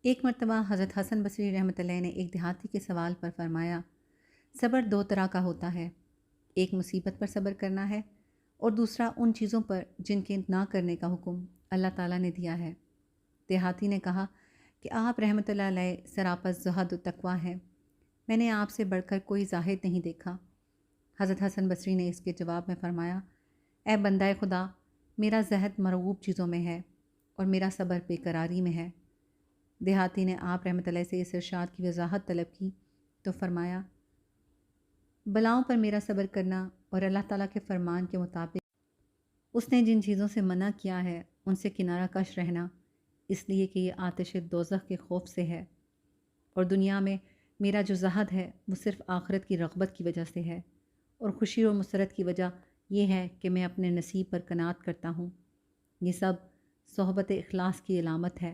ایک مرتبہ حضرت حسن بصری رحمۃ اللہ نے ایک دیہاتی کے سوال پر فرمایا، صبر دو طرح کا ہوتا ہے، ایک مصیبت پر صبر کرنا ہے اور دوسرا ان چیزوں پر جن کے نہ کرنے کا حکم اللہ تعالیٰ نے دیا ہے۔ دیہاتی نے کہا کہ آپ رحمۃ اللہ علیہ سراپا زہد و تقویٰ ہیں، میں نے آپ سے بڑھ کر کوئی زاہد نہیں دیکھا۔ حضرت حسن بصری نے اس کے جواب میں فرمایا، اے بندہ خدا، میرا زہد مرغوب چیزوں میں ہے اور میرا صبر بے قراری میں ہے۔ دیہاتی نے آپ رحمۃ اللہ سے اس ارشاد کی وضاحت طلب کی تو فرمایا، بلاؤں پر میرا صبر کرنا اور اللہ تعالیٰ کے فرمان کے مطابق اس نے جن چیزوں سے منع کیا ہے ان سے کنارہ کش رہنا، اس لیے کہ یہ آتش دوزخ کے خوف سے ہے، اور دنیا میں میرا جو زہد ہے وہ صرف آخرت کی رغبت کی وجہ سے ہے، اور خوشی اور مسرت کی وجہ یہ ہے کہ میں اپنے نصیب پر قناعت کرتا ہوں۔ یہ سب صحبت اخلاص کی علامت ہے۔